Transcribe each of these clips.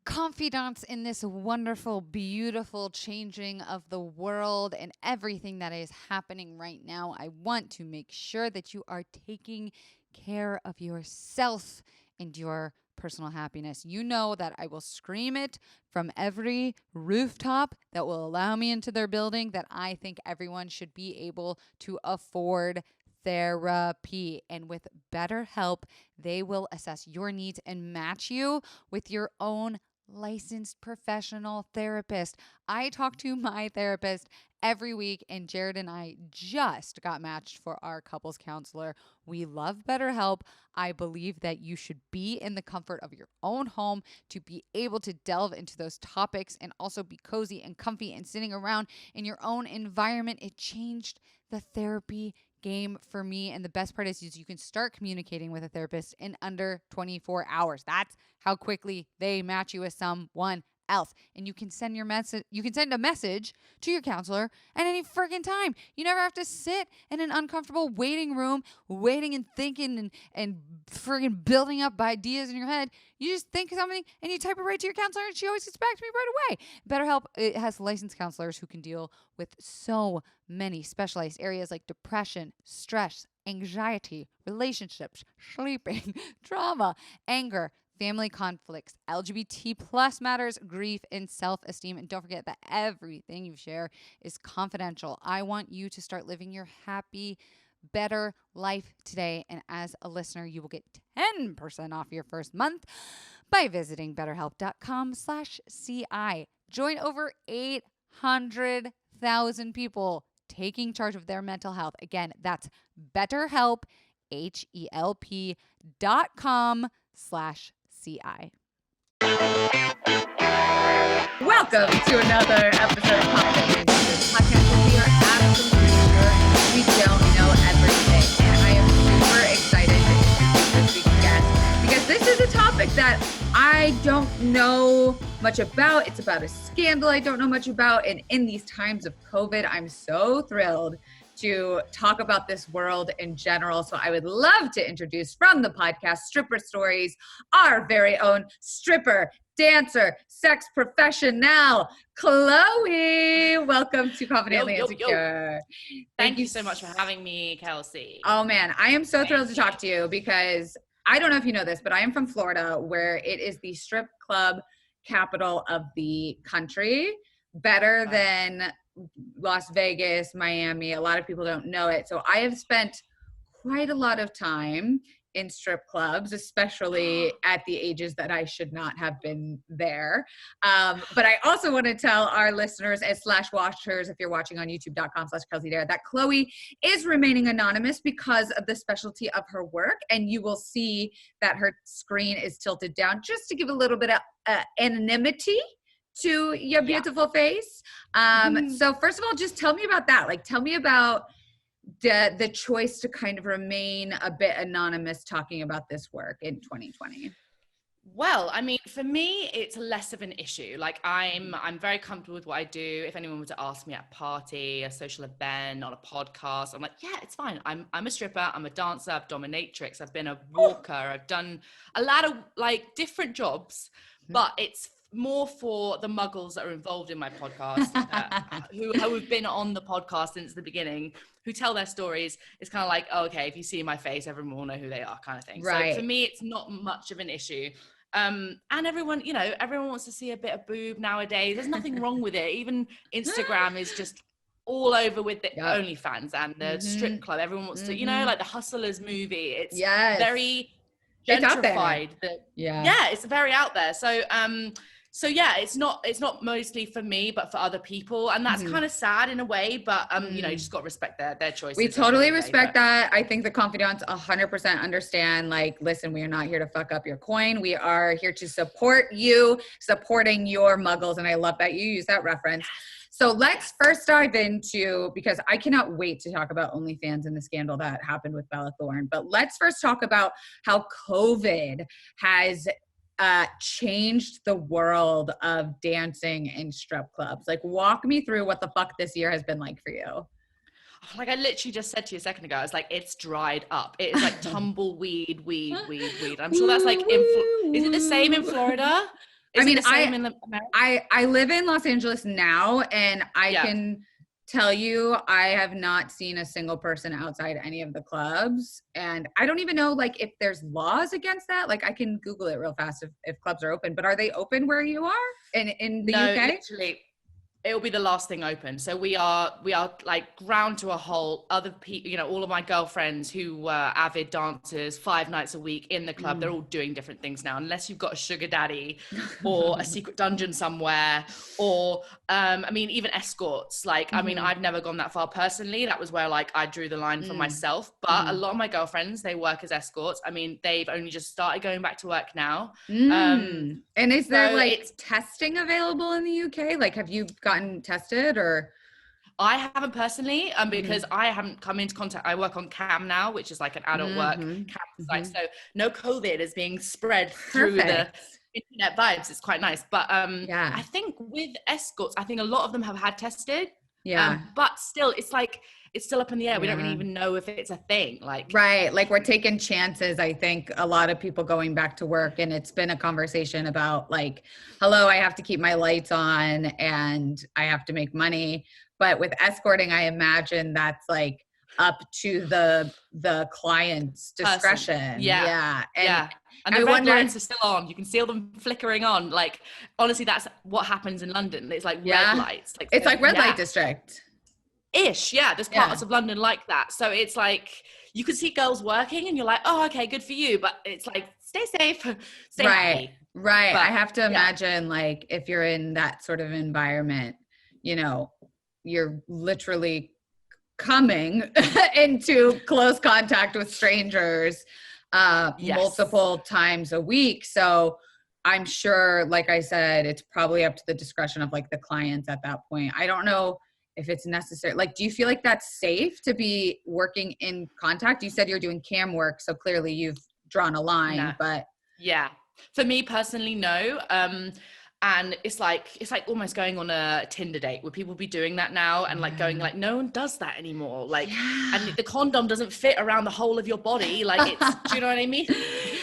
confidants in this wonderful, beautiful changing of the world and everything that is happening right now, I want to make sure that you are taking care of yourself and your personal happiness. You know that I will scream it from every rooftop that will allow me into their building that I think everyone should be able to afford therapy. And with BetterHelp, they will assess your needs and match you with your own licensed professional therapist. I talk to my therapist every week, and Jared and I just got matched for our couples counselor. We love BetterHelp. I believe that you should be in the comfort of your own home to be able to delve into those topics and also be cozy and comfy and sitting around in your own environment. It changed the therapy game for me. And the best part is you can start communicating with a therapist in under 24 hours. That's how quickly they match you with someone else. And you can send a message to your counselor at any freaking time. You never have to sit in an uncomfortable waiting room, waiting and thinking and friggin' building up ideas in your head. You just think of something and you type it right to your counselor, and she always gets back to me right away. BetterHelp, it has licensed counselors who can deal with so many specialized areas like depression, stress, anxiety, relationships, sleeping, trauma, anger, family conflicts, LGBT plus matters, grief, and self-esteem. And don't forget that everything you share is confidential. I want you to start living your happy, better life today. And as a listener, you will get 10% off your first month by visiting betterhelp.com/CI. Join over 800,000 people taking charge of their mental health. Again, that's BetterHelp, HELP.com/CI. Welcome to another episode of Confident Leaders Podcast, where we are absolutely sure we don't know everything. And I am super excited to introduce this week's guest because this is a topic that I don't know much about. It's about a scandal I don't know much about. And in these times of COVID, I'm so thrilled to talk about this world in general. So I would love to introduce from the podcast Stripper Stories, our very own stripper, dancer, sex professional, Chloe. Welcome to Confidently Insecure. Thank you so much for having me, Kelsey. Oh man, I am so thrilled to talk to you because I don't know if you know this, but I am from Florida, where it is the strip club capital of the country, better than Las Vegas, Miami. A lot of people don't know it. So I have spent quite a lot of time in strip clubs, especially at the ages that I should not have been there. But I also want to tell our listeners and /watchers, if you're watching on youtube.com/KelseyDarragh, that Chloe is remaining anonymous because of the specialty of her work. And you will see that her screen is tilted down just to give a little bit of anonymity to your beautiful face. So first of all, just tell me about that. Like, tell me about the choice to kind of remain a bit anonymous talking about this work in 2020. Well, I mean, for me, it's less of an issue. Like I'm very comfortable with what I do. If anyone were to ask me at a party, a social event, on a podcast, I'm like, yeah, it's fine. I'm a stripper, I'm a dancer, I've dominatrix, I've been a walker, I've done a lot of like different jobs, but it's more for the muggles that are involved in my podcast, who have been on the podcast since the beginning, who tell their stories. It's kind of like, oh, okay, if you see my face, everyone will know who they are, kind of thing. Right. So for me, it's not much of an issue. And everyone wants to see a bit of boob nowadays. There's nothing wrong with it. Even Instagram is just all over with the ONLYFANS and the strip club. Everyone wants to, like the Hustlers movie. It's very gentrified. It's very out there. So yeah, it's not mostly for me, but for other people. And that's kind of sad in a way, but you just got to respect their choices. We totally respect that. I think the confidants 100% understand, like, listen, we are not here to fuck up your coin. We are here to support you, supporting your muggles. And I love that you use that reference. So let's first dive into, because I cannot wait to talk about OnlyFans and the scandal that happened with Bella Thorne. But let's first talk about how COVID has changed the world of dancing in strip clubs. Like, walk me through what the fuck this year has been like for you. Like I literally just said to you a second ago, I was like, it's dried up. It is like tumbleweed, weed. I'm sure that's like, is it the same in Florida? Is I mean, it the same in America? I live in Los Angeles now, and I Yeah. can tell you I have not seen a single person outside any of the clubs. And I don't even know like if there's laws against that. Like I can Google it real fast if clubs are open, but are they open where you are in the No, UK? literally. It'll be the last thing open. So we are like ground to a halt. Other people, you know, all of my girlfriends who were avid dancers 5 nights a week in the club, they're all doing different things now. Unless you've got a sugar daddy or a secret dungeon somewhere, or I mean, even escorts. Like, I mean, I've never gone that far personally. That was where like I drew the line for myself. But a lot of my girlfriends, they work as escorts. I mean, they've only just started going back to work now. And is there so like testing available in the UK? Like, have you gotten tested or? I haven't personally, because I haven't come into contact. I work on CAM now, which is like an adult work campsite. So no COVID is being spread through the internet vibes. It's quite nice. But I think with escorts, I think a lot of them have had tested. But still, it's like, it's still up in the air. We don't really even know if it's a thing. Like, right. Like we're taking chances. I think a lot of people going back to work, and it's been a conversation about like, hello, I have to keep my lights on and I have to make money. But with escorting, I imagine that's like up to the client's discretion. And the red lights are still on. You can see them flickering on. Like, honestly, that's what happens in London. It's like red lights. Like, it's like red light district. Ish, yeah. There's parts of London like that. So it's like, you can see girls working and you're like, oh, okay, good for you. But it's like, stay safe, stay happy. Right. But, I have to imagine like if you're in that sort of environment, you know, you're literally coming into close contact with strangers multiple times a week. So I'm sure, like I said, it's probably up to the discretion of like the clients at that point. I don't know if it's necessary. Like, do you feel like that's safe to be working in contact? You said you're doing cam work, so clearly you've drawn a line, but yeah, for me personally, no. And it's like almost going on a Tinder date. Would people be doing that now? And like going like, no one does that anymore. Like, and the condom doesn't fit around the whole of your body. Like, it's, do you know what I mean?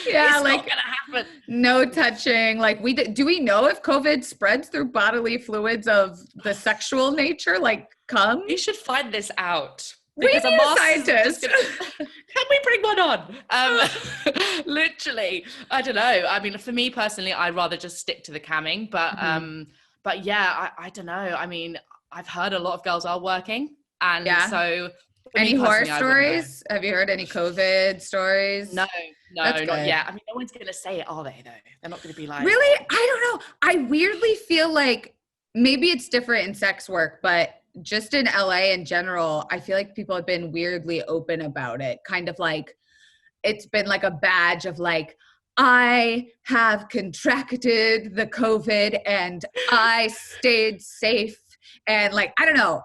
Yeah, it's like not gonna happen. No touching. Like do we know if COVID spreads through bodily fluids of the sexual nature, like cum? We should find this out. We need a scientist. Can we bring one on? Literally, I don't know. I mean, for me personally, I'd rather just stick to the camming. But yeah, I don't know. I mean, I've heard a lot of girls are working, and so. Any horror stories? Have you heard any COVID stories? No, not yet. I mean, no one's gonna say it, are they? Though they're not gonna be like. Really? I don't know. I weirdly feel like maybe it's different in sex work, but just in LA in general, I feel like people have been weirdly open about it. Kind of like it's been like a badge of like, I have contracted the COVID and I stayed safe. And like, I don't know.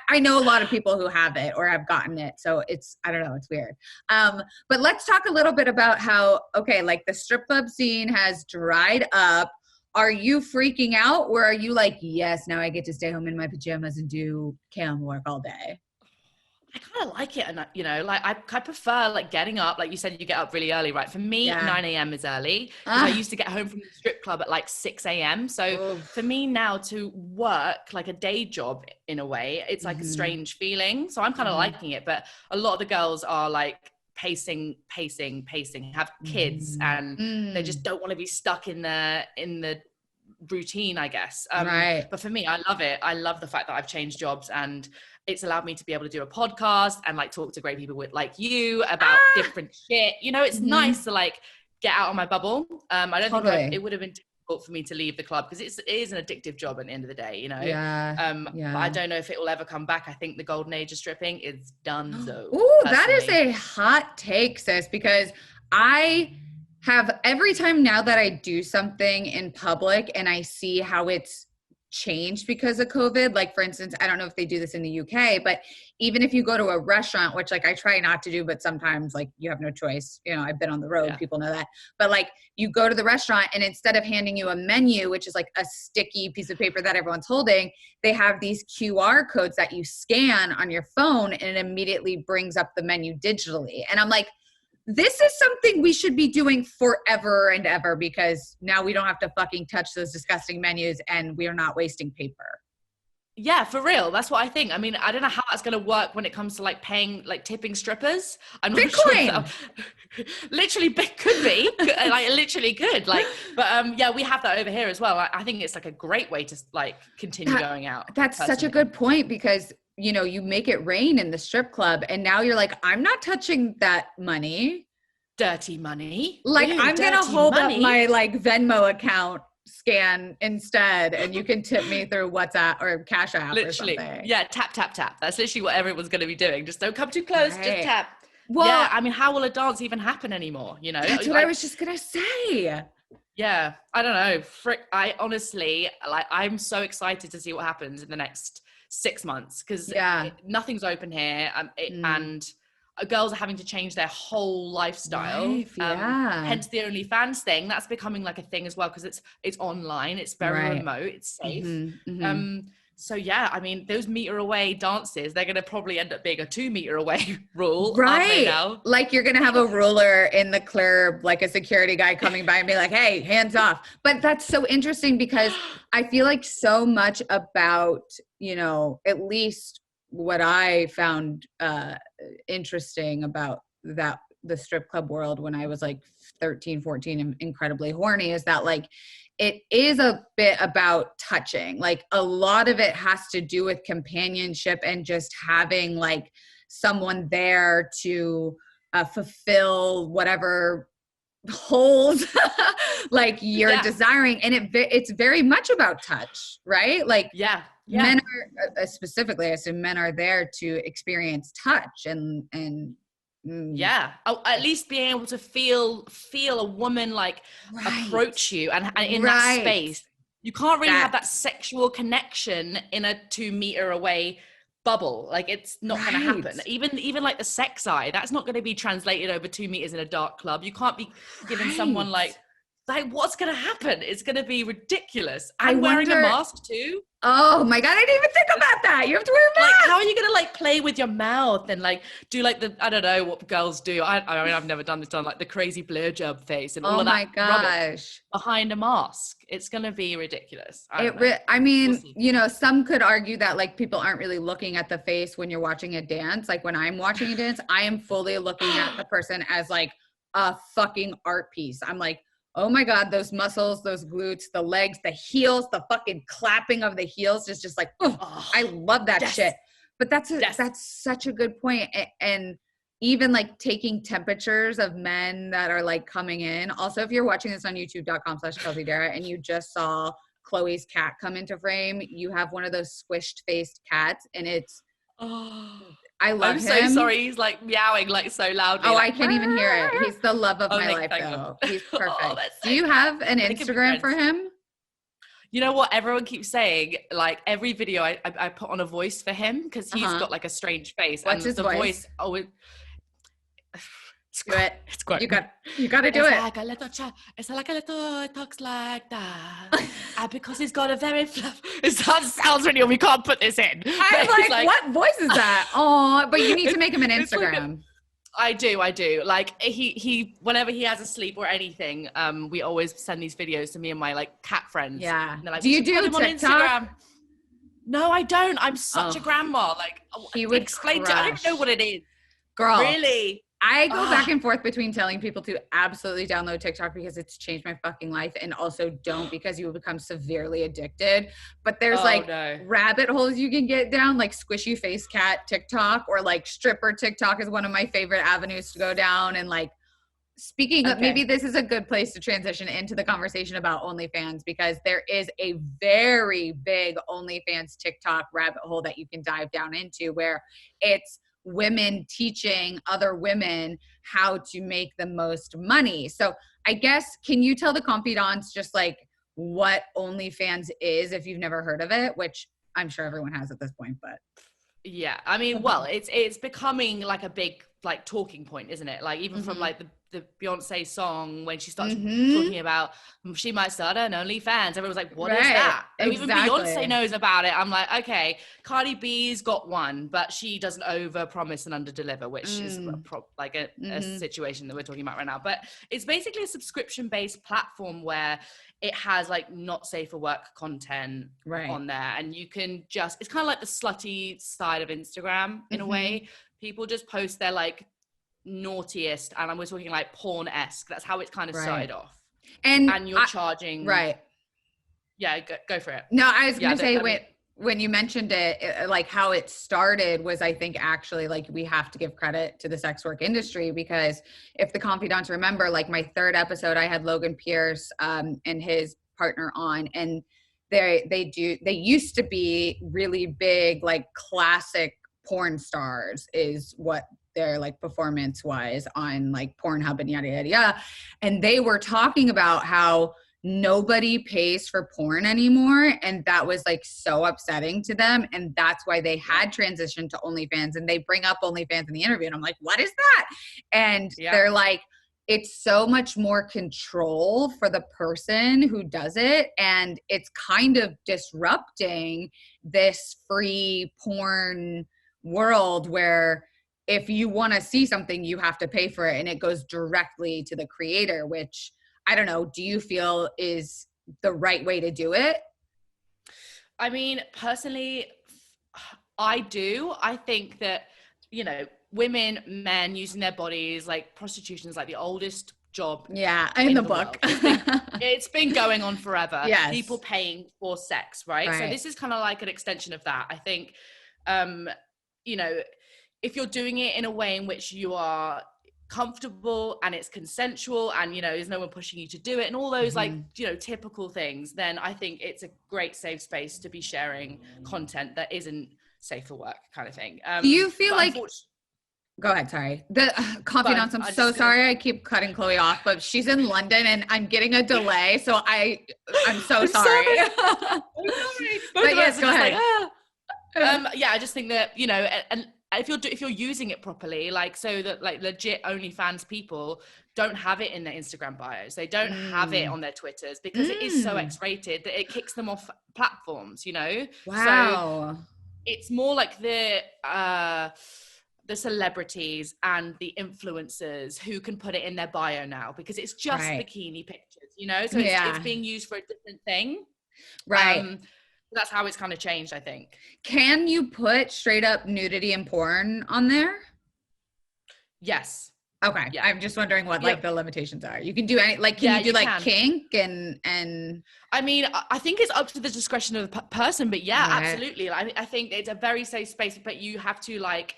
I know a lot of people who have it or have gotten it. So it's, I don't know, it's weird. But let's talk a little bit about how, okay, like the strip club scene has dried up. Are you freaking out, or are you like, yes, now I get to stay home in my pajamas and do cam work all day? I kind of like it. And, you know, like I prefer like getting up, like you said, you get up really early, right? For me, 9 a.m. is early. I used to get home from the strip club at like 6 a.m. So for me now to work like a day job in a way, it's like a strange feeling. So I'm kind of liking it. But a lot of the girls are like pacing, have kids, and they just don't want to be stuck in the routine, I guess. Right. But for me, I love it. I love the fact that I've changed jobs, and it's allowed me to be able to do a podcast and like talk to great people with like you about different shit. You know, it's nice to like get out of my bubble. I don't think it would have been difficult for me to leave the club because it is an addictive job at the end of the day, you know? But I don't know if it will ever come back. I think the golden age of stripping is done. So that is a hot take, sis, because I have every time now that I do something in public and I see how it's changed because of COVID, like for instance, I don't know if they do this in the UK, but even if you go to a restaurant, which like I try not to do, but sometimes like you have no choice, you know, I've been on the road, people know that, but like you go to the restaurant and instead of handing you a menu, which is like a sticky piece of paper that everyone's holding, they have these QR codes that you scan on your phone and it immediately brings up the menu digitally. And I'm like, this is something we should be doing forever and ever, because now we don't have to fucking touch those disgusting menus and we are not wasting paper. Yeah, for real. That's what I think. I mean, I don't know how that's going to work when it comes to like paying, like tipping strippers. I'm not Bitcoin. sure. Literally, could be. Like, it literally could. Like, but yeah, we have that over here as well. I think it's like a great way to like continue going out. That's such a good point, because you know, you make it rain in the strip club and now you're like, I'm not touching that money. Dirty money. Like, Ew, I'm going to hold money. up my like Venmo account scan instead, and you can tip me through WhatsApp or Cash App literally, or something. Yeah, tap, tap, tap. That's literally what everyone's going to be doing. Just don't come too close, Right. just tap. Well, yeah, I mean, how will a dance even happen anymore? You know? That's what I was just going to say. Yeah, I don't know. I honestly, like, I'm so excited to see what happens in the next 6 months, because nothing's open here, and girls are having to change their whole lifestyle. Hence the OnlyFans thing. That's becoming like a thing as well, because it's online, it's very remote, it's safe. So yeah, I mean, those meter away dances, they're going to probably end up being a 2 meter away rule. Right. Now? Like, you're going to have a ruler in the club, like a security guy coming by and be like, hey, hands off. But that's so interesting, because I feel like so much about, you know, at least what I found interesting about the strip club world when I was like 13, 14 and incredibly horny, is that like, it is a bit about touching. Like, a lot of it has to do with companionship and just having like someone there to fulfill whatever holes like you're desiring. And it's very much about touch, right? Like, men are specifically, I assume men are there to experience touch and at least being able to feel a woman like approach you and in that space. You can't really have that sexual connection in a 2 meter away bubble. Like, it's not going to happen. Even like the sex eye, that's not going to be translated over 2 meters in a dark club. You can't be giving someone like what's going to happen? It's going to be ridiculous. I'm wearing a mask too. Oh my God, I didn't even think about that. You have to wear a mask. Like, how are you going to like play with your mouth and like do like I don't know what girls do. I mean, I've never done this, like the crazy blowjob face and all of that rubbish behind a mask. It's going to be ridiculous. I mean, you know, some could argue that like people aren't really looking at the face when you're watching a dance. Like, when I'm watching a dance, I am fully looking at the person as like a fucking art piece. I'm like, oh my God, those muscles, those glutes, the legs, the heels, the fucking clapping of the heels is just like, I love that shit. But that's such a good point. And even like taking temperatures of men that are like coming in. Also, if you're watching this on youtube.com/Kelsey Darragh and you just saw Chloe's cat come into frame, you have one of those squished faced cats, and it's, I love him. I'm so sorry. He's like meowing like so loudly. Oh, like, I can't even hear it. He's the love of my life, though. He's perfect. Do you have an Instagram for him? You know what? Everyone keeps saying, like, every video I put on a voice for him, because he's got like a strange face. What's his voice? Do it. It's great. You got to do it. Like a little it's like a little, it talks like that. Because he's got a very it sounds really, we can't put this in. I'm like, what voice is that? Oh, but you need to make him an Instagram. I do. Like, he whenever he has a sleep or anything, we always send these videos to me and my like cat friends. Yeah. Like, do you do TikTok? On Instagram? No, I don't. I'm such a grandma. Like, he would explain to. I don't know what it is. Girl. Really? I go back and forth between telling people to absolutely download TikTok because it's changed my fucking life, and also don't, because you will become severely addicted. But there's rabbit holes you can get down, like squishy face cat TikTok, or like stripper TikTok is one of my favorite avenues to go down. And like, speaking of, maybe this is a good place to transition into the conversation about OnlyFans, because there is a very big OnlyFans TikTok rabbit hole that you can dive down into, where it's women teaching other women how to make the most money. So I guess, can you tell the confidants just like what OnlyFans is if you've never heard of it, which I'm sure everyone has at this point, but. Yeah, I mean, well, it's becoming like a big like talking point, isn't it? Like even from Mhm. like the Beyonce song, when she starts Mhm. talking about she might start an OnlyFans, everyone's like, what is Right. that? So even Exactly. Beyonce knows about it. I'm like, okay, Cardi B's got one, but she doesn't over promise and under deliver, which is like a Mhm. situation that we're talking about right now. But it's basically a subscription based platform where it has like not safe for work content Right. on there, and you can just, it's kind of like the slutty side of Instagram in a way. People just post their like naughtiest, and we're talking like porn-esque. That's how it's kind of started off. And you're charging. Right. Yeah, go for it. No, I was Yeah, gonna say, I mean, when you mentioned it, like how it started was, I think actually, like, we have to give credit to the sex work industry, because if the confidants remember, like my third episode, I had Logan Pierce and his partner on, and they used to be really big, like classic porn stars is what their like performance was on like Pornhub and yada yada yada. And they were talking about how nobody pays for porn anymore, and that was like so upsetting to them, and that's why they had transitioned to OnlyFans. And they bring up OnlyFans in the interview, and I'm like, what is that? And they're like, it's so much more control for the person who does it, and it's kind of disrupting this free porn world where if you want to see something, you have to pay for it, and it goes directly to the creator, which I don't know, do you feel is the right way to do it? I mean, personally, I do. I think that, you know, women, men using their bodies, like prostitution is like the oldest job in the book. It's been going on forever. Yes. People paying for sex, right? So this is kind of like an extension of that. I think, you know, if you're doing it in a way in which you are comfortable and it's consensual and, you know, there's no one pushing you to do it and all those like, you know, typical things, then I think it's a great safe space to be sharing content that isn't safe for work kind of thing. Do you feel like, go ahead, sorry. The confidants, I'm so sorry I keep cutting Chloe off, but she's in London and I'm getting a delay, so I'm so sorry. But yes, go ahead. Yeah, I just think that, you know, and if you're using it properly, like, so that like legit OnlyFans people don't have it in their Instagram bios, they don't have it on their Twitters, because it is so X-rated that it kicks them off platforms, you know. Wow. So it's more like the celebrities and the influencers who can put it in their bio now, because it's just bikini pictures, you know. So it's being used for a different thing, that's how it's kind of changed, I think. Can you put straight up nudity and porn on there? Yes. Okay. Yeah. I'm just wondering what like the limitations are. You can do any, like, can you do like kink and I mean, I think it's up to the discretion of the person, but absolutely. I think it's a very safe space, but you have to like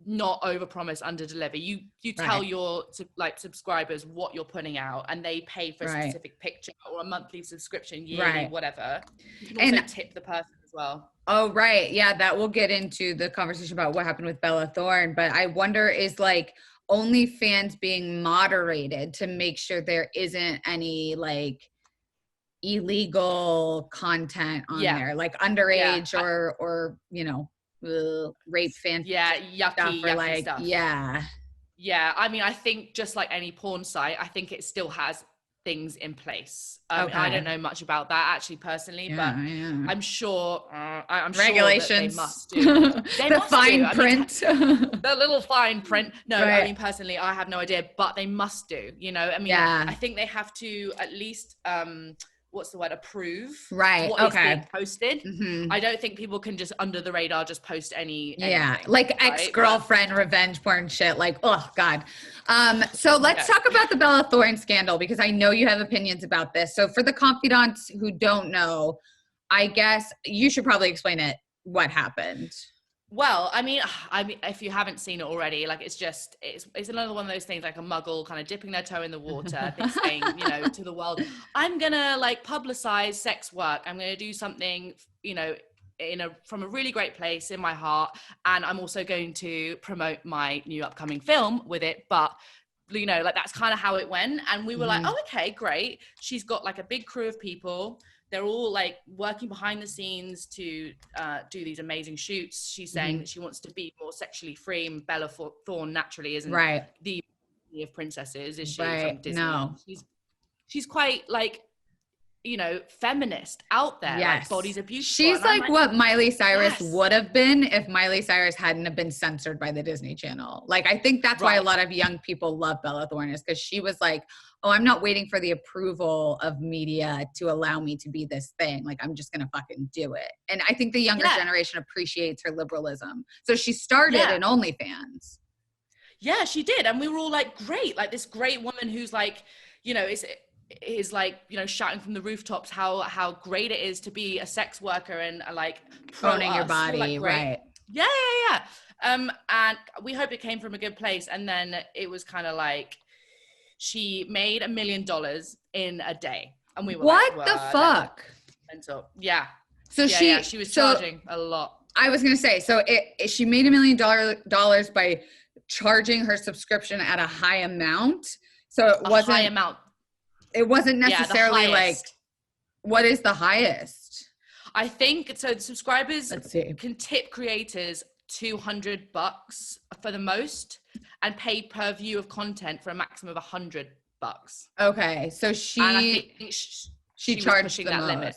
not overpromise, underdeliver. You tell your like subscribers what you're putting out, and they pay for a specific picture or a monthly subscription, yearly, whatever. You can also tip the person as well. Oh, right. Yeah, that will get into the conversation about what happened with Bella Thorne. But I wonder, is like OnlyFans being moderated to make sure there isn't any like illegal content on there, like underage or you know, rape fan yucky stuff. Yeah, I mean, I think just like any porn site, I think it still has things in place. I don't know much about that actually personally, but I'm sure regulations, sure that they must do. The fine print. The little fine print. No, I mean, personally, I have no idea, but they must do, you know. I mean, I think they have to at least what's the word, approve what is being posted. I don't think people can just under the radar just post anything, like ex-girlfriend revenge porn shit, like, oh god. So let's talk about the Bella Thorne scandal, because I know you have opinions about this. So for the confidants who don't know, I guess you should probably explain it, what happened. Well, I mean, if you haven't seen it already, like, it's another one of those things, like a muggle kind of dipping their toe in the water, saying, you know, to the world, I'm gonna like publicize sex work. I'm gonna do something, you know, from a really great place in my heart, and I'm also going to promote my new upcoming film with it. But you know, like that's kind of how it went. And we were like, oh, okay, great. She's got like a big crew of people. They're all like working behind the scenes to do these amazing shoots. She's saying that she wants to be more sexually free, and Bella Thorne naturally isn't the of princesses, is she, from Disney? No. She's quite like, you know, feminist out there. Like, bodies are beautiful. She's like what Miley Cyrus would have been if Miley Cyrus hadn't have been censored by the Disney Channel. Like, I think that's why a lot of young people love Bella Thorne, is because she was like, oh, I'm not waiting for the approval of media to allow me to be this thing. Like, I'm just going to fucking do it. And I think the younger generation appreciates her liberalism. So she started in OnlyFans. Yeah, she did. And we were all like, great. Like, this great woman who's like, you know, is like, you know, shouting from the rooftops how great it is to be a sex worker and like owning your body, right? Yeah. And we hope it came from a good place. And then it was kind of like, she made $1 million in a day, and we were what the fuck? Mental. Yeah. So she was charging a lot. I was gonna say, so she made $1 million by charging her subscription at a high amount. So it wasn't high amount. It wasn't necessarily like, what is the highest? I think so. Subscribers can tip creators $200 for the most, and pay per view of content for a maximum of $100. Okay, so she charged the most, limit,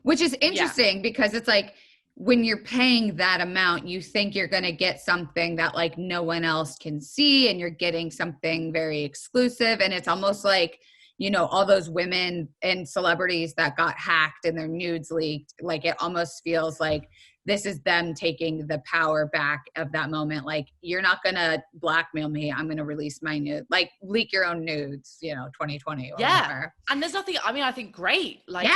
which is interesting because it's like, when you're paying that amount, you think you're going to get something that like no one else can see, and you're getting something very exclusive. And it's almost like, you know, all those women and celebrities that got hacked and their nudes leaked, like it almost feels like this is them taking the power back of that moment. Like, you're not going to blackmail me. I'm going to release my nude, like leak your own nudes, you know, 2020 or whatever. And there's nothing, I mean, I think great. Like,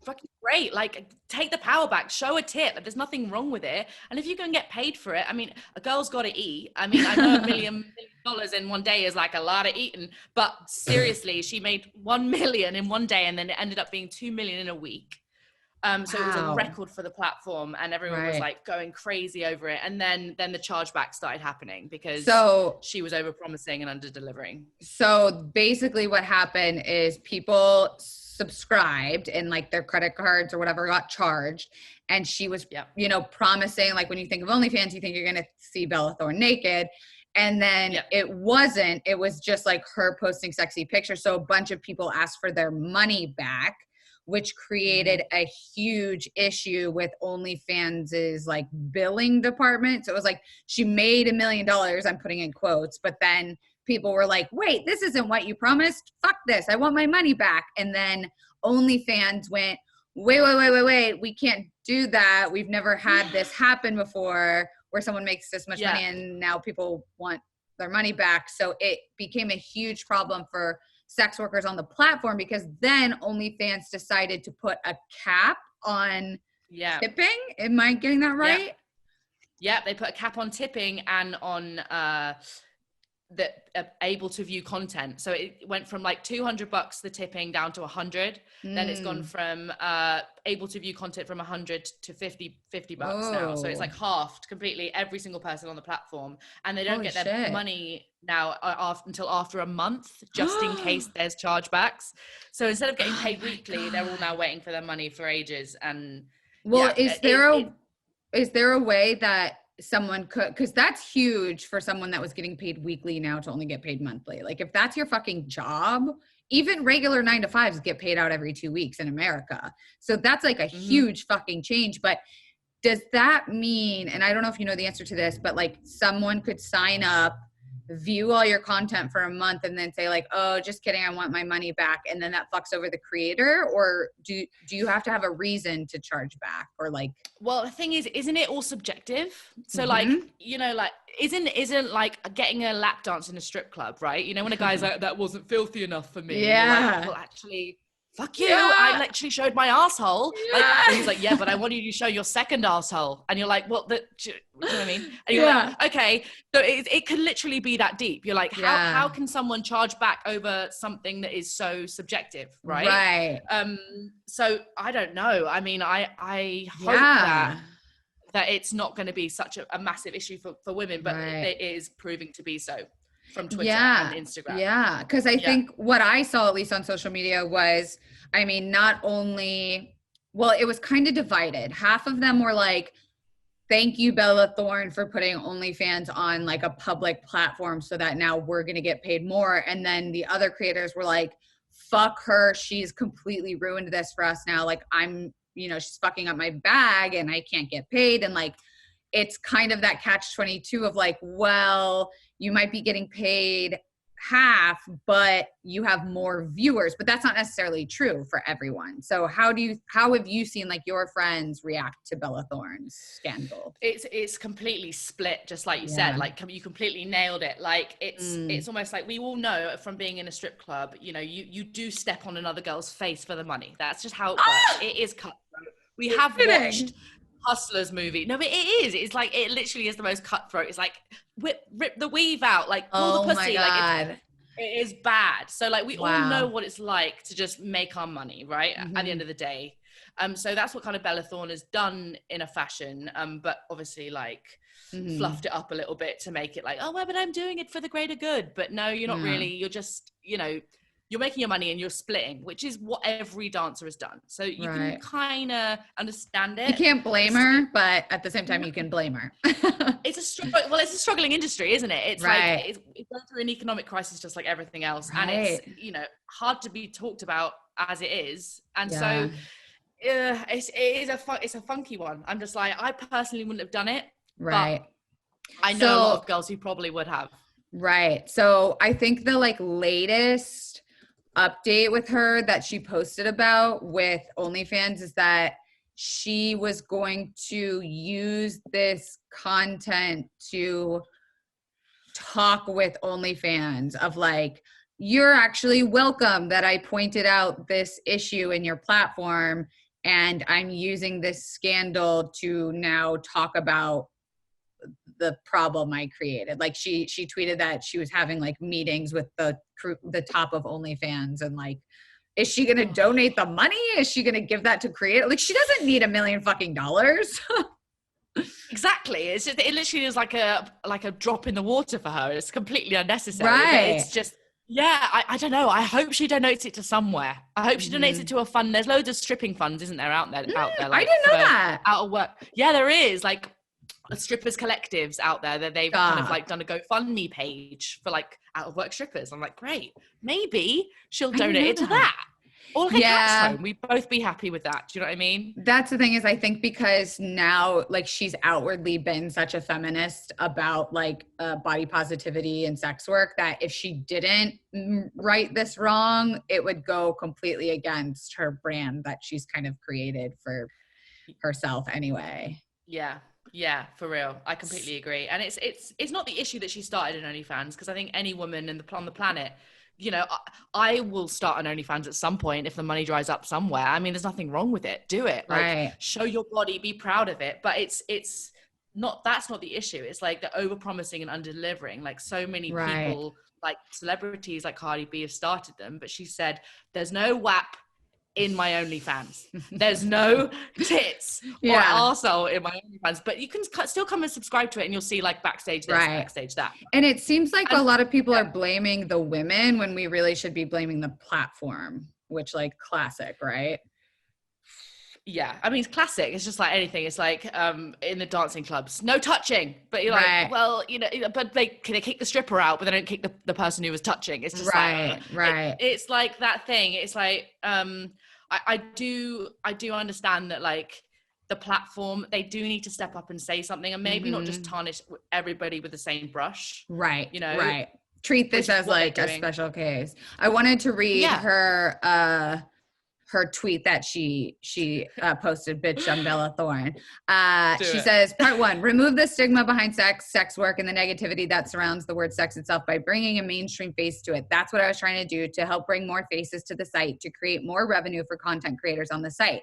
fucking great. Like, take the power back, show a tip. There's nothing wrong with it. And if you can get paid for it, I mean, a girl's got to eat. I mean, I know $1 million in one day is like a lot of eating, but seriously, she made 1 million in one day, and then it ended up being 2 million in a week. So it was a record for the platform, and everyone was like going crazy over it. And then the chargeback started happening because she was overpromising and under-delivering. So basically what happened is people subscribed, and like their credit cards or whatever got charged. And she was, you know, promising, like when you think of OnlyFans, you think you're going to see Bella Thorne naked. And then it wasn't, it was just like her posting sexy pictures. So a bunch of people asked for their money back, which created a huge issue with OnlyFans's like billing department. So it was like, she made $1 million, I'm putting in quotes, but then people were like, wait, this isn't what you promised. Fuck this. I want my money back. And then OnlyFans went, wait. We can't do that. We've never had this happen before where someone makes this much money and now people want their money back. So it became a huge problem for sex workers on the platform, because then OnlyFans decided to put a cap on tipping. Am I getting that right? Yeah, they put a cap on tipping and on the able to view content. So it went from like $200 the tipping down to 100. Then it's gone from able to view content from 100 to $50 now. So it's like halved completely every single person on the platform, and they don't get their money now until after a month, just in case there's chargebacks. So instead of getting paid weekly, they're all now waiting for their money for ages. And is there a way that someone could, because that's huge for someone that was getting paid weekly now to only get paid monthly. Like, if that's your fucking job, even regular 9-to-5s get paid out every 2 weeks in America. So that's like a huge fucking change. But does that mean, and I don't know if you know the answer to this, but like someone could sign up, view all your content for a month, and then say like, oh, just kidding, I want my money back, and then that fucks over the creator? Or do you have to have a reason to charge back? Or like, well, the thing is, isn't it all subjective? So like, you know, like isn't like getting a lap dance in a strip club, right? You know, when a guy's like, that wasn't filthy enough for me, like, well, actually, fuck you, I literally showed my asshole. Like, and he's like, yeah, but I want you to show your second asshole. And you're like, well, do you know what I mean? And you're like, okay. So it could literally be that deep. You're like, how can someone charge back over something that is so subjective, right? So I don't know. I mean, I hope that it's not going to be such a massive issue for women, but it is proving to be so. from Twitter Yeah. and Instagram. Yeah. Because I think what I saw, at least on social media, was, I mean, not only, well, it was kind of divided. Half of them were like, thank you, Bella Thorne, for putting OnlyFans on like a public platform so that now we're going to get paid more. And then the other creators were like, fuck her. She's completely ruined this for us now. Like, she's fucking up my bag and I can't get paid. And like, it's kind of that catch-22 of like, well, you might be getting paid half, but you have more viewers, but that's not necessarily true for everyone. So how have you seen like your friends react to Bella Thorne's scandal? It's completely split, just like you said. Like, you completely nailed it. Like, it's almost like we all know from being in a strip club, you do step on another girl's face for the money. That's just how it works. It is cutthroat. We have watched Hustlers movie. No, but it is. It's like, it literally is the most cutthroat. It's like rip the weave out, like pull the pussy. My God. Like, it is bad. So like, we all know what it's like to just make our money, right? At the end of the day. So that's what kind of Bella Thorne has done in a fashion, but obviously like fluffed it up a little bit to make it like, oh, well, but I'm doing it for the greater good. But no, you're not really. You're just, you're making your money and you're splitting, which is what every dancer has done. So you can kind of understand it. You can't blame her, but at the same time, you can blame her. It's a struggling industry, isn't it? It's like it's going through an economic crisis, just like everything else, and it's hard to be talked about as it is, and so it's a funky one. I'm just like, I personally wouldn't have done it, but I know a lot of girls who probably would have. Right. So I think the like latest update with her that she posted about with OnlyFans is that she was going to use this content to talk with OnlyFans of like, you're actually welcome that I pointed out this issue in your platform, and I'm using this scandal to now talk about the problem I created. Like she tweeted that she was having like meetings with the top of OnlyFans, and like, is she going to donate the money? Is she going to give that to create? Like, she doesn't need $1 million fucking dollars. Exactly. It's just, it literally is like a drop in the water for her. It's completely unnecessary. Right. But it's just, I don't know. I hope she donates it to somewhere. I hope she donates it to a fund. There's loads of stripping funds, isn't there, out there? Like, I didn't know that. Out of work. Yeah, there is. Like, strippers collectives out there that they've kind of like done a GoFundMe page for like out of work strippers. I'm like, great, maybe she'll donate it to that. Or like a cat's home. We'd both be happy with that. Do you know what I mean? That's the thing is, I think because now like she's outwardly been such a feminist about like body positivity and sex work, that if she didn't right this wrong, it would go completely against her brand that she's kind of created for herself anyway. Yeah, for real. I completely agree. And it's not the issue that she started an OnlyFans, because I think any woman on the planet, I will start an OnlyFans at some point if the money dries up somewhere. I mean, there's nothing wrong with it. Do it. Like, show your body, be proud of it. But it's not, that's not the issue. It's like the over-promising and under-delivering. Like, so many people, like celebrities like Cardi B have started them, but she said, there's no WAP in my OnlyFans. There's no tits or arsehole in my OnlyFans, but you can still come and subscribe to it, and you'll see like backstage this, backstage that. And it seems like a lot of people are blaming the women when we really should be blaming the platform, which like classic, right? Yeah, I mean, it's classic. It's just like anything. It's like in the dancing clubs, no touching. But you're like, well, but they kick the stripper out, but they don't kick the person who was touching. It's just it's like that thing. It's like I do understand that like the platform, they do need to step up and say something, and maybe not just tarnish everybody with the same brush. Right. Treat this as like a special case. I wanted to read her tweet that she posted, bitch, I'm Bella Thorne. She says, part 1, remove the stigma behind sex work, and the negativity that surrounds the word sex itself by bringing a mainstream face to it. That's what I was trying to do to help bring more faces to the site, to create more revenue for content creators on the site.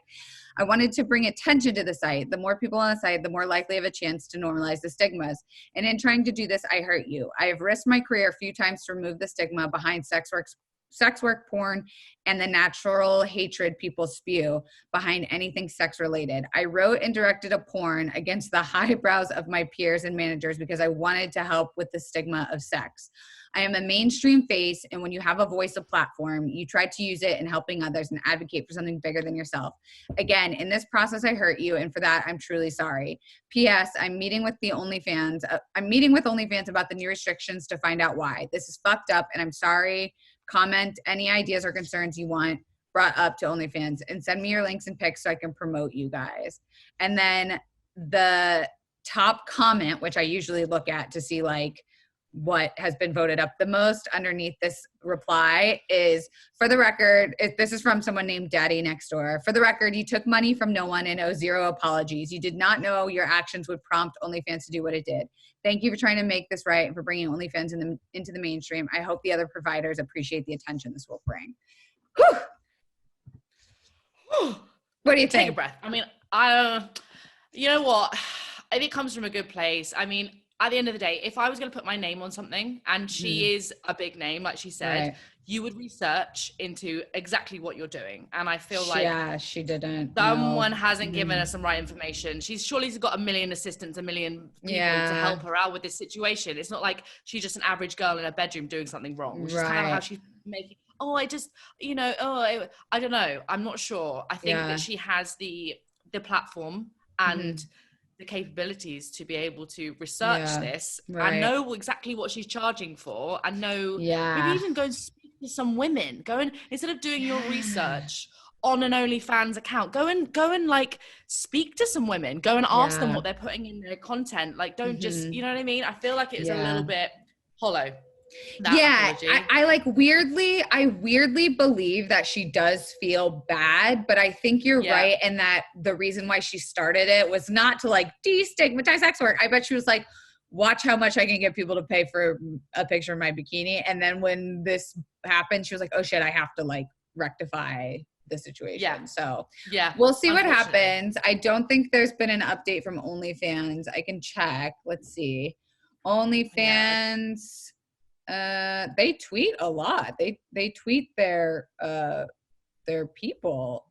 I wanted to bring attention to the site. The more people on the site, the more likely I have a chance to normalize the stigmas. And in trying to do this, I hurt you. I have risked my career a few times to remove the stigma behind sex work sex work, porn, and the natural hatred people spew behind anything sex related. I wrote and directed a porn against the highbrows of my peers and managers because I wanted to help with the stigma of sex. I am a mainstream face, and when you have a voice, a platform, you try to use it in helping others and advocate for something bigger than yourself. Again, in this process, I hurt you, and for that, I'm truly sorry. P.S. I'm meeting with ONLYFANS about the new restrictions to find out why. This is fucked up, and I'm sorry. Comment any ideas or concerns you want brought up to OnlyFans, and send me your links and pics so I can promote you guys. And then the top comment, which I usually look at to see like what has been voted up the most underneath this reply, is, for the record, this is from someone named Daddy Next Door. For the record, you took money from no one and owe zero apologies. You did not know your actions would prompt OnlyFans to do what it did. Thank you for trying to make this right and for bringing OnlyFans into the mainstream. I hope the other providers appreciate the attention this will bring. Whew. What do you think? Take a breath. I mean, you know what? If it comes from a good place, I mean, at the end of the day, if I was going to put my name on something, and she is a big name, like she said, Right. you would research into exactly what you're doing. And I feel like she didn't. someone hasn't given her some right information. She's surely got a million assistants, a million people to help her out with this situation. It's not like she's just an average girl in her bedroom doing something wrong, which is kind of how she's making. I don't know. I'm not sure. I think that she has the platform and the capabilities to be able to research this and know exactly what she's charging for, and know maybe even go and speak to some women. Go and, instead of doing your research on an OnlyFans account, go and like speak to some women. Go and ask them what they're putting in their content. Like, don't just, you know what I mean? I feel like it's a little bit hollow. I like weirdly believe that she does feel bad, but I think you're right, and that the reason why she started it was not to like destigmatize sex work. I bet she was like, watch how much I can get people to pay for a picture of my bikini. And then when this happened, she was like, oh shit, I have to like rectify the situation. So we'll see what happens. I don't think there's been an update from OnlyFans. I can check. Let's see. OnlyFans. They tweet a lot. They tweet their people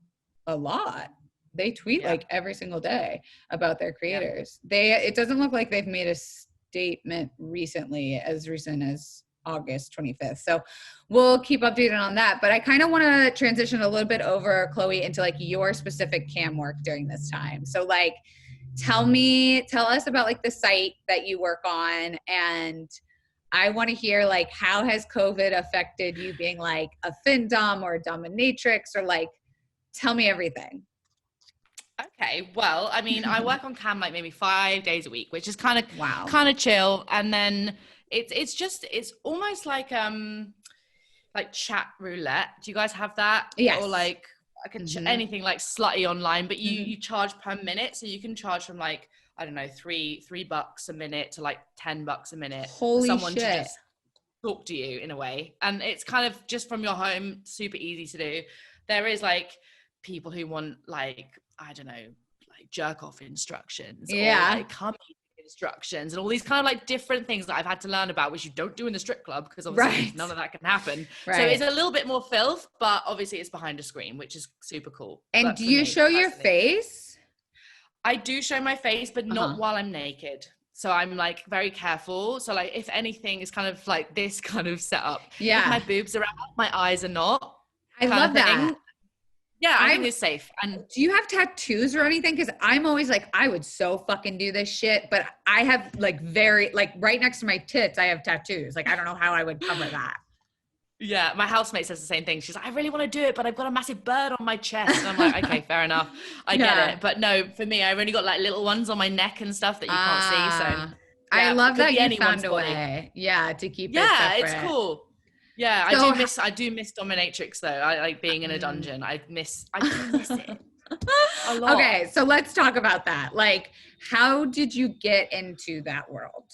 a lot. They tweet like every single day about their creators. It doesn't look like they've made a statement recently, as recent as August 25th. So we'll keep updated on that. But I kind of want to transition a little bit over, Chloe, into like your specific cam work during this time. So like, tell us about like the site that you work on, and I want to hear like, how has COVID affected you being like a findom or a dominatrix, or like, tell me everything. Okay, well, I mean, I work on cam like maybe 5 days a week, which is kind of chill. And then it's almost like chat roulette. Do you guys have that? Yes. Or like anything like slutty online, but you charge per minute, so you can charge from like, I don't know, $3 a minute to like $10 a minute. Holy someone shit. To just talk to you in a way. And it's kind of just from your home, super easy to do. There is like people who want like, I don't know, like jerk off instructions or like cum instructions and all these kind of like different things that I've had to learn about, which you don't do in the strip club because obviously none of that can happen. So it's a little bit more filth, but obviously it's behind a screen, which is super cool. And do you show your face? I do show my face, but not while I'm naked. So I'm like very careful. So like if anything is kind of like this kind of setup. If my boobs are out, my eyes are not. I love that. Yeah, I think it's safe. And do you have tattoos or anything? Because I'm always like, I would so fucking do this shit, but I have like right next to my tits, I have tattoos. Like, I don't know how I would cover that. Yeah, my housemate says the same thing. She's like, I really want to do it, but I've got a massive bird on my chest. And I'm like, okay, fair enough. I get it. But no, for me, I've only got like little ones on my neck and stuff that you can't see. So I love that you found a way. Yeah, to keep it separate. It's cool. Yeah, so, I do miss dominatrix though. I like being in a dungeon. I do miss it a lot. Okay, so let's talk about that. Like, how did you get into that world?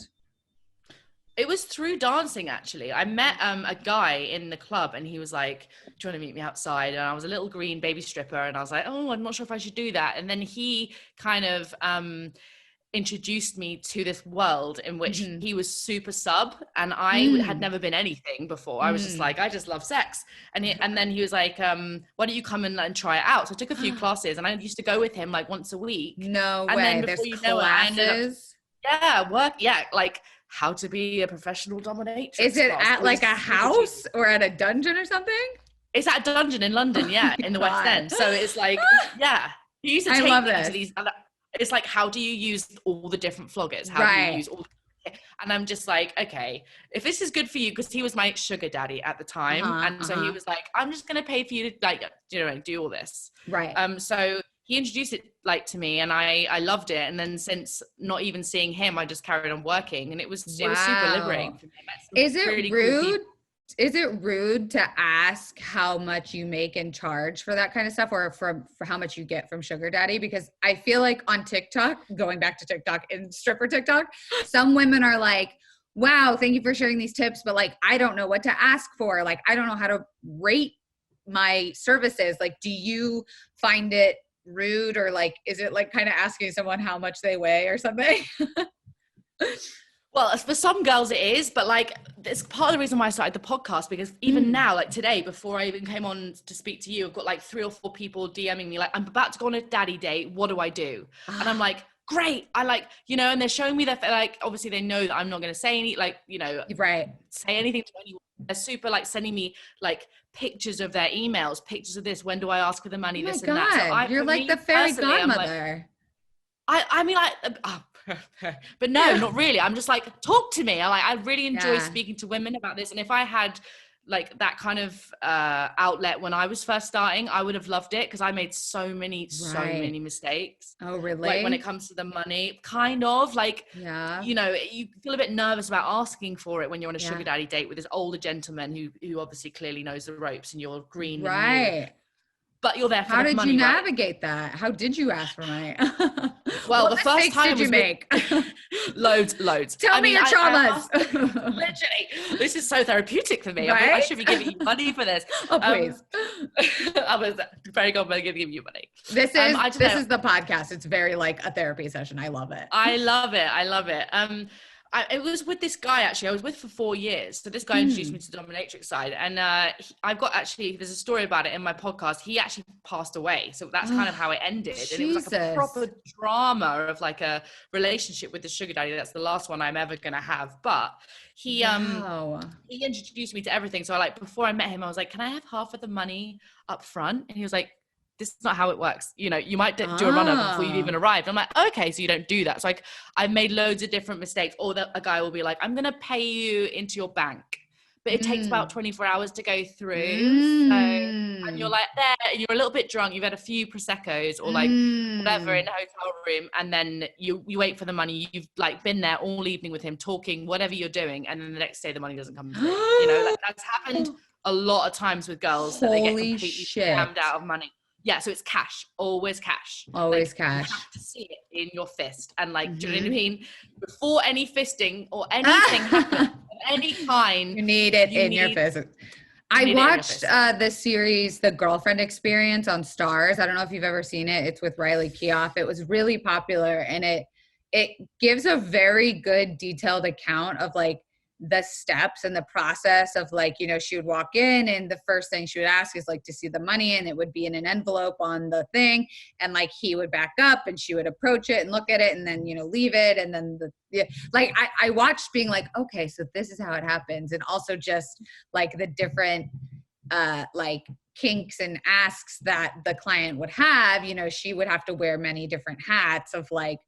It was through dancing, actually. I met a guy in the club, and he was like, do you want to meet me outside? And I was a little green baby stripper, and I was like, oh, I'm not sure if I should do that. And then he kind of introduced me to this world in which Mhm. he was super sub, and I had never been anything before. I was just like, I just love sex. And then he was like, why don't you come and try it out? So I took a few classes, and I used to go with him like once a week. No And way. then There's before you know it, I ended up, classes. like how to be a professional dominatrix. Is it class. at It like a was super house juicy. or at a dungeon or something? It's at a dungeon in London, Oh in the my West God. End. So it's like, he used to I take love me to this. these. It's like, how do you use all the different floggers? How do Right. you use all? And I'm just like, okay, if this is good for you, because he was my sugar daddy at the time, and so he was like, I'm just gonna pay for you to like, do all this. Right. So he introduced it like to me, and I loved it. And then since not even seeing him, I just carried on working, and it was super liberating for me. I met some Is it really cool rude? people. Is it rude to ask how much you make and charge for that kind of stuff, or for how much you get from sugar daddy? Because I feel like on TikTok, going back to TikTok and stripper TikTok, some women are like, wow, thank you for sharing these tips, but like, I don't know what to ask for. Like, I don't know how to rate my services. Like, do you find it rude, or like, is it like kind of asking someone how much they weigh or something? Well, for some girls it is, but like it's part of the reason why I started the podcast, because even now, like today, before I even came on to speak to you, I've got like 3 or 4 people DMing me like, I'm about to go on a daddy date. What do I do? And I'm like, great. I like, and they're showing me that, like, obviously they know that I'm not going to say any, like, Right. say anything to anyone. They're super like sending me like pictures of their emails, pictures of this. When do I ask for the money? Oh my this God. and that. So You're like the fairy godmother. I mean, like, but no, not really. I'm just like, talk to me. I really enjoy speaking to women about this. And if I had like that kind of outlet when I was first starting, I would have loved it, because I made so many mistakes. Oh, really? Like when it comes to the money, kind of like, you feel a bit nervous about asking for it when you're on a sugar daddy date with this older gentleman who obviously clearly knows the ropes, and you're green. Right. But you're there for How the did money, you right? navigate that? How did you ask for money? Well, what the first time did you make? Loads. Tell me your traumas. Literally, this is so therapeutic for me. Right? I should be giving you money for this. Oh, please. I was very confident going to give you money. This is the podcast. It's very like a therapy session. I love it. I love it. It was with this guy, actually, I was with for 4 years. So this guy introduced me to the dominatrix side. And there's a story about it in my podcast. He actually passed away. So that's kind of how it ended. And it was like a proper drama of like a relationship with the sugar daddy. That's the last one I'm ever going to have. But he introduced me to everything. So before I met him, I was like, can I have half of the money up front? And he was like, this is not how it works. You might do a run-up before you've even arrived. I'm like, okay, so you don't do that. So I've made loads of different mistakes. Or a guy will be like, I'm going to pay you into your bank, but it takes about 24 hours to go through. So, and you're like there, and you're a little bit drunk. You've had a few Prosecco's or like whatever in a hotel room. And then you wait for the money. You've like been there all evening with him talking, whatever you're doing. And then the next day the money doesn't come through. That's happened a lot of times with girls that they get completely scammed out of money. Yeah, so it's cash, always cash. Always cash. You have to see it in your fist. And do you know what I mean? Before any fisting or anything happens of any kind, you need it in your fist. I watched the series The Girlfriend Experience on Stars. I don't know if you've ever seen it. It's with Riley Keough. It was really popular, and it gives a very good detailed account of like the steps and the process of she would walk in, and the first thing she would ask is like to see the money, and it would be in an envelope on the thing, and like he would back up and she would approach it and look at it and then leave it, and then I watched being like, okay, so this is how it happens. And also just like the different kinks and asks that the client would have, she would have to wear many different hats of like,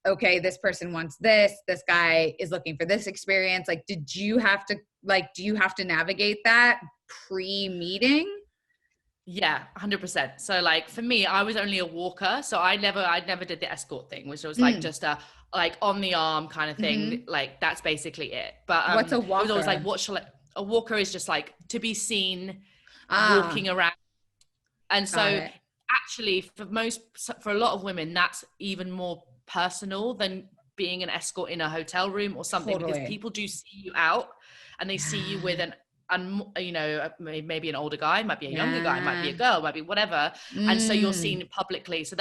okay, this person wants this guy is looking for this experience. Like, do you have to navigate that pre-meeting? Yeah, 100%. So for me, I was only a walker. So I never did the escort thing, which was just a on the arm kind of thing. Like that's basically it. But what's a walker? It was always a walker is just to be seen walking around. And so actually for a lot of women, that's even more personal than being an escort in a hotel room or something, because people do see you out and they see you with you know, maybe an older guy, might be a younger guy, might be a girl, might be whatever. And so you're seen publicly. So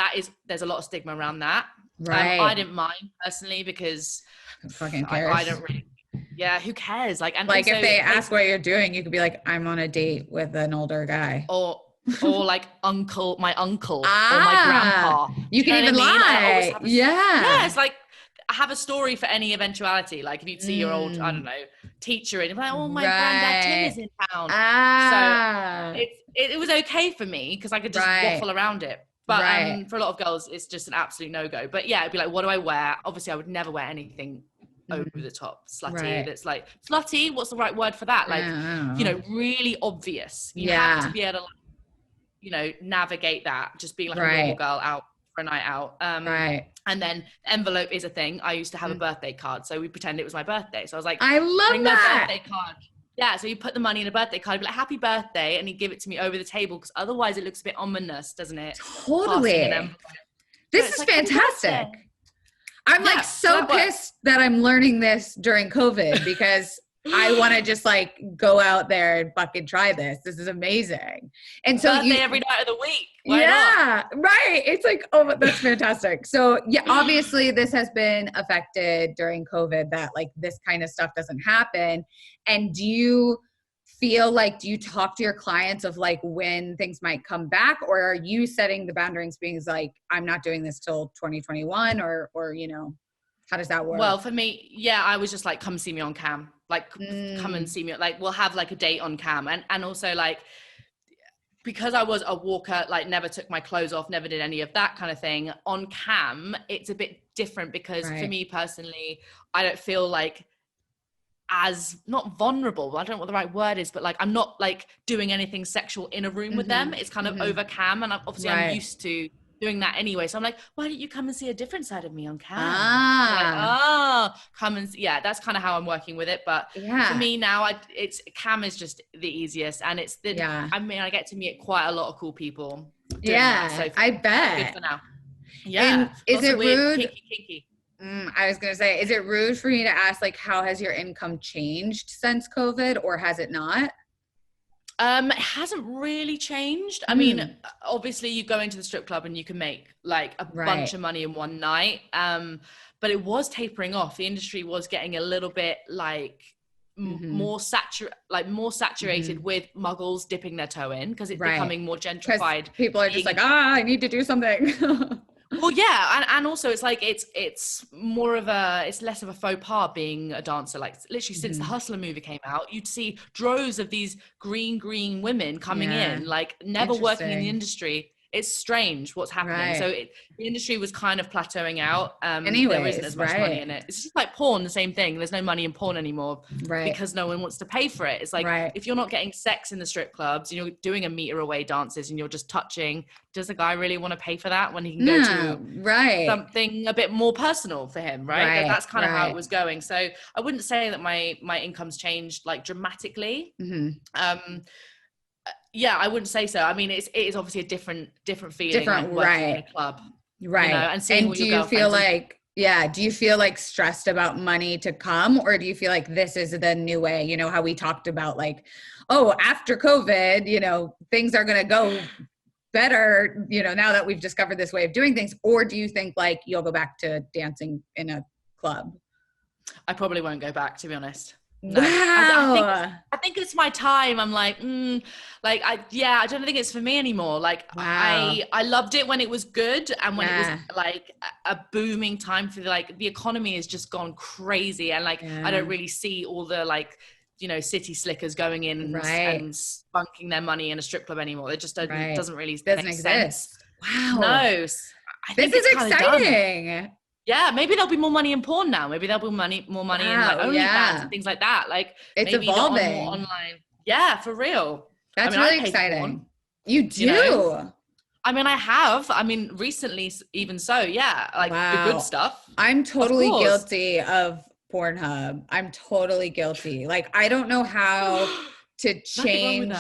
there's a lot of stigma around that. Right. I didn't mind personally because fucking cares. I don't really, who cares? Like, and like also, if they ask what you're doing, you could be like, I'm on a date with an older guy. Or like my uncle or my grandpa. You can even lie. Yeah, it's like, I have a story for any eventuality. Like if you'd see your old, I don't know, teacher and you're like, oh, my granddad Tim is in town. So it was okay for me because I could just waffle around it. But for a lot of girls, it's just an absolute no-go. But yeah, it'd be like, what do I wear? Obviously, I would never wear anything over the top, slutty. That's like, slutty, what's the right word for that? Like, you know, really obvious. You have to be able to, like, you know, navigate that. Just being like a normal girl out for a night out. And then envelope is a thing. I used to have a birthday card. So we pretend it was my birthday. So I was like, I love that. Birthday card. Yeah, so you put the money in a birthday card, be like, happy birthday, and you give it to me over the table, because otherwise it looks a bit ominous, doesn't it? Totally. This is like, fantastic. I'm like so pissed that I'm learning this during COVID because I want to just like go out there and fucking try this. This is amazing. And so birthday every night of the week. Why not? Right. It's like, oh, that's fantastic. So yeah, obviously this has been affected during COVID, that like this kind of stuff doesn't happen. And do you feel like, do you talk to your clients of like when things might come back, or are you setting the boundaries being like, I'm not doing this till 2021 or, you know, how does that work? Well, for me, I was just like, come see me on cam. Like, come and see me. Like, we'll have like a date on cam. And also like, because I was a walker, like never took my clothes off, never did any of that kind of thing. On cam, it's a bit different because for me personally, I don't feel like as not vulnerable. I don't know what the right word is, but like, I'm not like doing anything sexual in a room with them. It's kind of over cam. And obviously I'm used to doing that anyway. So I'm like, why don't you come and see a different side of me on cam? Like, come and see. Yeah, that's kind of how I'm working with it. But for me now, it's cam is just the easiest. And it's the, I mean, I get to meet quite a lot of cool people. So I bet. Good for now. Yeah. And is it rude? Kinky. I was going to say, is it rude for me to ask, like, how has your income changed since COVID, or has it not? It hasn't really changed. I mean, obviously you go into the strip club and you can make like a bunch of money in one night. But it was tapering off. The industry was getting a little bit like more saturated with muggles dipping their toe in, because it's becoming more gentrified. People are just like, I need to do something. Well, yeah, and also it's like it's more of it's less of a faux pas being a dancer. Like literally since the Hustler movie came out, you'd see droves of these green women coming in, like never working in the industry. It's strange what's happening. So the industry was kind of plateauing out. Anyways, there isn't as much money in it. It's just like porn, the same thing. There's no money in porn anymore because no one wants to pay for it. It's like if you're not getting sex in the strip clubs and you're doing a meter away dances and you're just touching, does the guy really want to pay for that when he can go to something a bit more personal for him, right? That's kind of how it was going. So I wouldn't say that my income's changed like dramatically. Yeah, I wouldn't say so. I mean, it is obviously a different feeling, like working in a club, you know, and seeing do you feel like, do you feel like stressed about money to come, or do you feel like this is the new way? You know, how we talked about like, after COVID, you know, things are going to go better, you know, now that we've discovered this way of doing things, or do you think like you'll go back to dancing in a club? I probably won't go back, to be honest. No. Wow. I think it's my time. I'm like, I don't think it's for me anymore. Like, I loved it when it was good, and when it was like a booming time for the economy has just gone crazy, and like I don't really see all the like, you know, city slickers going in and spunking their money in a strip club anymore. It just doesn't really make sense. Wow. No, I think this is exciting. Yeah, maybe there'll be more money in porn now. Maybe there'll be more money in like OnlyFans and things like that. Like it's maybe evolving more online. Yeah, for real. That's really exciting. You do. You know? I mean, I have. I mean, recently, even so. Yeah, like the good stuff. I'm totally guilty of Pornhub. I'm totally guilty. Like, I don't know how to change.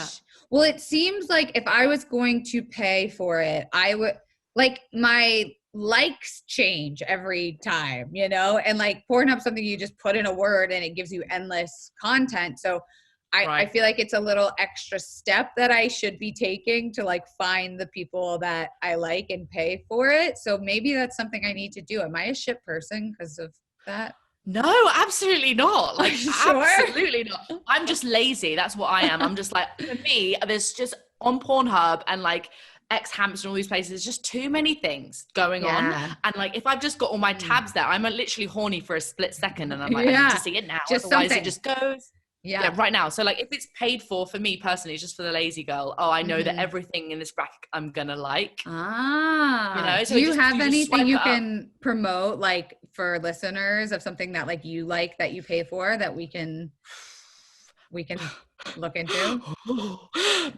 Well, it seems like if I was going to pay for it, I would like my likes change every time, you know, and like Pornhub's something you just put in a word and it gives you endless content. So I feel like it's a little extra step that I should be taking to like find the people that I like and pay for it. So maybe that's something I need to do. Am I a shit person because of that? No, absolutely not. Like, Sure? absolutely not. I'm just lazy. That's what I am. I'm just like, for me, there's just on Pornhub and like X-Hamster and all these places, there's just too many things going on. And like, if I've just got all my tabs there, I'm literally horny for a split second and I'm like, I need to see it now. Just Otherwise something. it just goes. Yeah, right now. So like, if it's paid for me personally, it's just for the lazy girl. Oh, I know that everything in this bracket I'm gonna like. You know, So do you have anything you can promote like for listeners of something that like you like that you pay for that we can look into?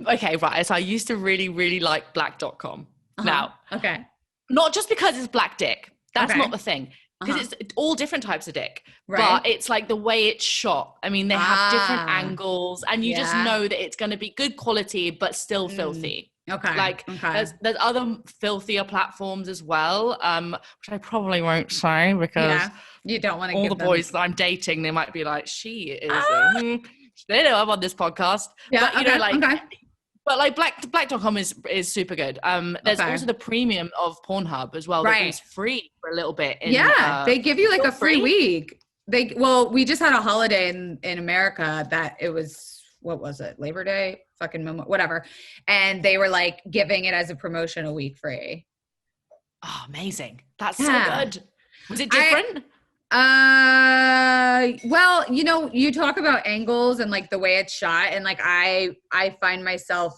Okay, right. So I used to really, really like black.com. Now, okay. Not just because it's black dick. That's not the thing. Because it's all different types of dick. But it's like the way it's shot. I mean, they have different angles and you just know that it's going to be good quality, but still filthy. Okay. Like there's other filthier platforms as well, which I probably won't say because you don't want to all give the boys that I'm dating, they might be like, she is, they know I'm on this podcast. Yeah. But, you know, like, but like black.com is super good. There's also the premium of Pornhub as well. That is free for a little bit. They give you like a free week. We just had a holiday in America that it was, what was it? Labor Day, fucking whatever. And they were like giving it as a promotion a week free. Oh, amazing. That's so good. Was it different? Well, you know, you talk about angles and like the way it's shot, and like I find myself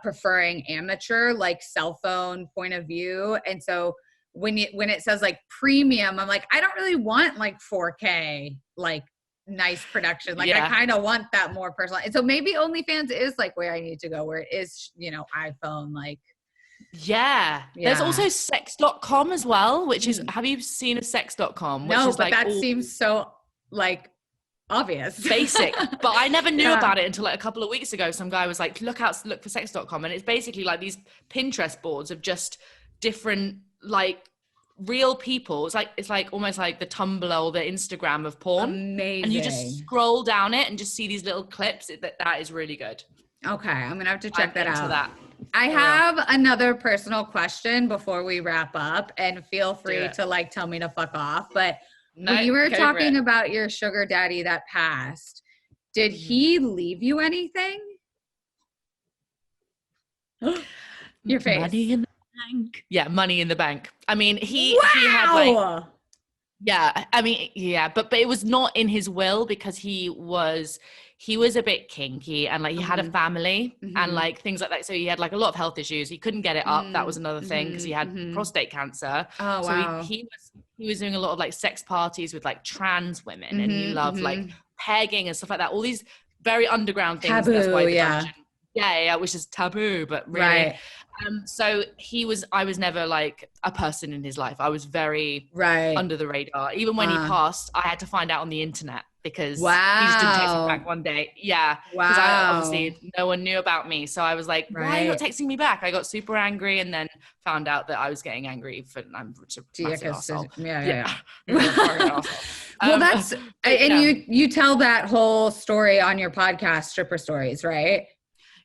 preferring amateur, like cell phone point of view. And so when it says like premium, I'm like, I don't really want like 4K, like nice production. Like I kind of want that more personal. And so maybe OnlyFans is like where I need to go, where it is, you know, iPhone, like. Yeah. There's also sex.com as well, which is, have you seen a sex.com? No, but like that seems so like obvious. Basic. But I never knew about it until like a couple of weeks ago. Some guy was like, look for sex.com. And it's basically like these Pinterest boards of just different, like real people. It's like almost like the Tumblr or the Instagram of porn. Amazing. And you just scroll down it and just see these little clips. That is really good. Okay. I'm going to have to check that out. That. I have another personal question before we wrap up, and feel free to like tell me to fuck off. But when you were talking about your sugar daddy that passed, did he leave you anything? Your face. Money in the bank. Yeah, money in the bank. I mean, he had like, but it was not in his will because he was a bit kinky and like he had a family and like things like that. So he had like a lot of health issues. He couldn't get it up. That was another thing because he had prostate cancer. Oh, wow. So he was doing a lot of like sex parties with like trans women and he loved like pegging and stuff like that. All these very underground things. Taboo, that's why the dungeon, which is taboo, but really. Right. So I was never like a person in his life. I was very under the radar. Even when he passed, I had to find out on the internet because he just didn't text me back one day. Yeah. Because obviously no one knew about me. So I was like, why are you not texting me back? I got super angry and then found out that I was getting angry for I'm a massive asshole. Yeah. Well, that's, and you tell that whole story on your podcast, Stripper Stories, right?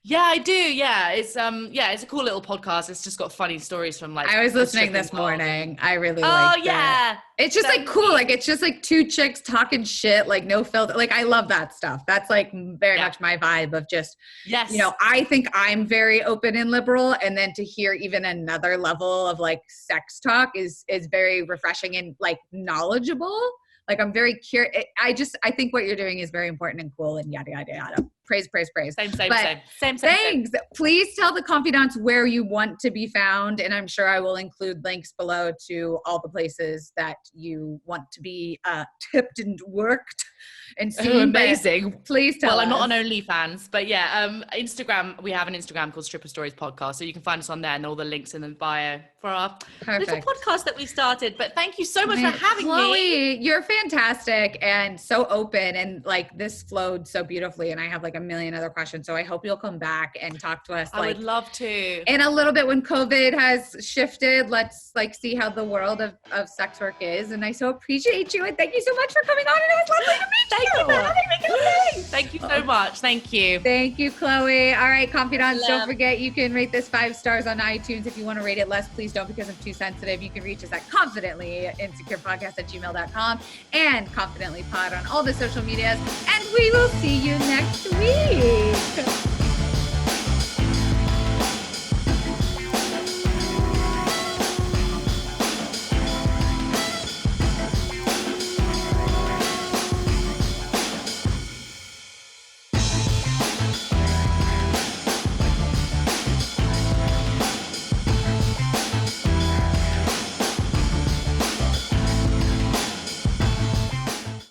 Yeah, I do. Yeah. It's a cool little podcast. It's just got funny stories from like I was listening this morning. I really liked it. It's just like cool. Like it's just like two chicks talking shit, like no filter. Like I love that stuff. That's like very much my vibe of just you know, I think I'm very open and liberal, and then to hear even another level of like sex talk is very refreshing and like knowledgeable. Like I'm very curious. I think what you're doing is very important and cool and yada, yada, yada. Praise. Same. Thanks. Please tell the confidants where you want to be found. And I'm sure I will include links below to all the places that you want to be tipped and worked and seen. Amazing. Please tell us. Well, I'm not on OnlyFans, but Instagram, we have an Instagram called Stripper Stories Podcast. So you can find us on there and all the links in the bio for our little podcast that we started. But thank you so much for having me. You're fantastic and so open, and like this flowed so beautifully, and I have like a million other questions. So I hope you'll come back and talk to us. I would love to. In a little bit when COVID has shifted, let's like see how the world of sex work is. And I so appreciate you. And thank you so much for coming on. And it was lovely to meet Thank you you. for having me, Kelsey. Thank you so much. Thank you. Thank you, Chloe. All right, confidants, don't forget you can rate this 5 stars on iTunes. If you want to rate it less, please don't, because I'm too sensitive. You can reach us at confidentlyinsecurepodcast@gmail.com and confidentlypod on all the social medias. And we will see you next week.